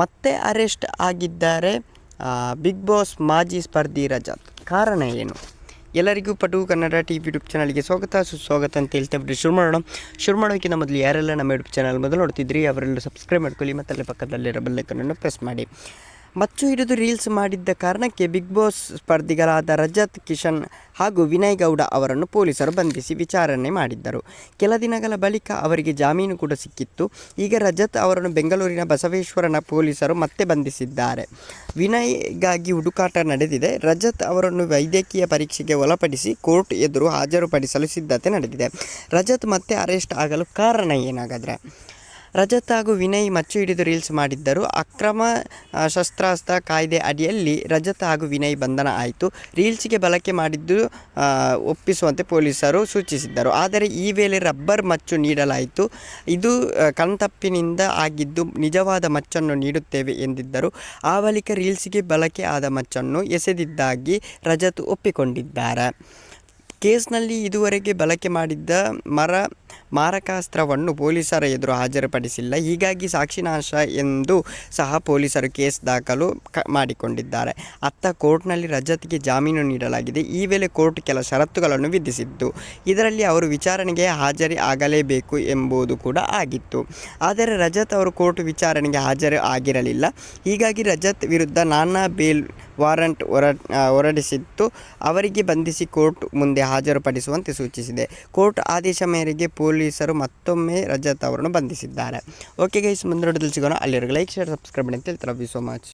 ಮತ್ತೆ ಅರೆಸ್ಟ್ ಆಗಿದ್ದಾರೆ big boss ಮಾಜಿ ಸ್ಪರ್ಧಿ ರಜತ್. ಕಾರಣ ಏನು? ಎಲ್ಲರಿಗೂ ಪಟು ಕನ್ನಡ ಯೂಟ್ಯೂಬ್ ಚಾನಲ್ಗೆ ಸ್ವಾಗತ ಸುಸ್ವಾಗತ ಅಂತ ಹೇಳ್ತಾ ಬಿಟ್ಟು ಶುರು ಮಾಡೋಕ್ಕಿಂತ ಮೊದಲು ಯಾರೆಲ್ಲ ನಮ್ಮ ಯೂಟ್ಯೂಬ್ ಚಾನಲ್ ಮೊದಲು ನೋಡ್ತಿದ್ರಿ ಅವರೆಲ್ಲ ಸಬ್ಸ್ಕ್ರೈಬ್ ಮಾಡ್ಕೊಳ್ಳಿ ಮತ್ತು ಅಲ್ಲೇ ಪಕ್ಕದಲ್ಲಿರೋ ಬೆಲ್ ಐಕಾನನ್ನು ಪ್ರೆಸ್ ಮಾಡಿ. ಮಚ್ಚು ಹಿಡಿದು ರೀಲ್ಸ್ ಮಾಡಿದ್ದ ಕಾರಣಕ್ಕೆ ಬಿಗ್ ಬಾಸ್ ಸ್ಪರ್ಧಿಗಳಾದ ರಜತ್, ಕಿಶನ್ ಹಾಗೂ ವಿನಯ್ ಗೌಡ ಅವರನ್ನು ಪೊಲೀಸರು ಬಂಧಿಸಿ ವಿಚಾರಣೆ ಮಾಡಿದ್ದರು. ಕೆಲ ದಿನಗಳ ಬಳಿಕ ಅವರಿಗೆ ಜಾಮೀನು ಕೂಡ ಸಿಕ್ಕಿತ್ತು. ಈಗ ರಜತ್ ಅವರನ್ನು ಬೆಂಗಳೂರಿನ ಬಸವೇಶ್ವರನ ಪೊಲೀಸರು ಮತ್ತೆ ಬಂಧಿಸಿದ್ದಾರೆ. ವಿನಯ್ಗಾಗಿ ಹುಡುಕಾಟ ನಡೆದಿದೆ. ರಜತ್ ಅವರನ್ನು ವೈದ್ಯಕೀಯ ಪರೀಕ್ಷೆಗೆ ಒಳಪಡಿಸಿ ಕೋರ್ಟ್ ಎದುರು ಹಾಜರುಪಡಿಸಲು ಸಿದ್ಧತೆ ನಡೆದಿದೆ. ರಜತ್ ಮತ್ತೆ ಅರೆಸ್ಟ್ ಆಗಲು ಕಾರಣ ಏನಾಗಾದರೆ? ರಜತ್ ಹಾಗೂ ವಿನಯ್ ಮಚ್ಚು ಹಿಡಿದು ರೀಲ್ಸ್ ಮಾಡಿದ್ದರು. ಅಕ್ರಮ ಶಸ್ತ್ರಾಸ್ತ್ರ ಕಾಯ್ದೆ ಅಡಿಯಲ್ಲಿ ರಜತ್ ಹಾಗೂ ವಿನಯ್ ಬಂಧನ ಆಯಿತು. ರೀಲ್ಸ್ಗೆ ಬಳಕೆ ಮಾಡಿದ್ದು ಒಪ್ಪಿಸುವಂತೆ ಪೊಲೀಸರು ಸೂಚಿಸಿದ್ದರು. ಆದರೆ ಈ ವೇಳೆ ರಬ್ಬರ್ ಮಚ್ಚು ನೀಡಲಾಯಿತು. ಇದು ಕಣ್ತಪ್ಪಿನಿಂದ ಆಗಿದ್ದು ನಿಜವಾದ ಮಚ್ಚನ್ನು ನೀಡುತ್ತೇವೆ ಎಂದಿದ್ದರು. ಆ ಬಳಿಕ ರೀಲ್ಸ್ಗೆ ಬಳಕೆ ಆದ ಮಚ್ಚನ್ನು ಎಸೆದಿದ್ದಾಗಿ ರಜತ್ ಒಪ್ಪಿಕೊಂಡಿದ್ದಾರೆ. ಕೇಸ್ನಲ್ಲಿ ಇದುವರೆಗೆ ಬಳಕೆ ಮಾಡಿದ್ದ ಮಾರಕಾಸ್ತ್ರವನ್ನು ಪೊಲೀಸರ ಎದುರು ಹಾಜರುಪಡಿಸಿಲ್ಲ. ಹೀಗಾಗಿ ಸಾಕ್ಷಿನಾಶ ಎಂದು ಸಹ ಪೊಲೀಸರು ಕೇಸ್ ದಾಖಲು ಮಾಡಿಕೊಂಡಿದ್ದಾರೆ. ಅತ್ತ ಕೋರ್ಟ್ನಲ್ಲಿ ರಜತ್ಗೆ ಜಾಮೀನು ನೀಡಲಾಗಿದೆ. ಈ ವೇಳೆ ಕೋರ್ಟ್ ಕೆಲ ಷರತ್ತುಗಳನ್ನು ವಿಧಿಸಿದ್ದು, ಇದರಲ್ಲಿ ಅವರು ವಿಚಾರಣೆಗೆ ಹಾಜರಿ ಆಗಲೇಬೇಕು ಎಂಬುದು ಕೂಡ ಆಗಿತ್ತು. ಆದರೆ ರಜತ್ ಅವರು ಕೋರ್ಟ್ ವಿಚಾರಣೆಗೆ ಹಾಜರು ಆಗಿರಲಿಲ್ಲ. ಹೀಗಾಗಿ ರಜತ್ ವಿರುದ್ಧ ನಾನಾ ಬೇಲ್ ವಾರಂಟ್ ಹೊರಡಿಸಿತ್ತು. ಅವರಿಗೆ ಬಂಧಿಸಿ ಕೋರ್ಟ್ ಮುಂದೆ ಹಾಜರುಪಡಿಸುವಂತೆ ಸೂಚಿಸಿದೆ. ಕೋರ್ಟ್ ಆದೇಶ ಮೇರೆಗೆ ಪೊಲೀಸರು ಮತ್ತೊಮ್ಮೆ ರಜತ್ ಅವರನ್ನು ಬಂಧಿಸಿದ್ದಾರೆ. ಓಕೆ ಗೈಸ್, ಮುಂದೆ ನೋಡೋದಲ್ಲಿ ಸಿಗೋಣ. ಅಲ್ಲಿವರೆಗೆ ಲೈಕ್, ಶೇರ್, ಸಬ್ಸ್ಕ್ರೈಬ್ ಅಂತ ಹೇಳ್ತಾರೆ. Love you so much.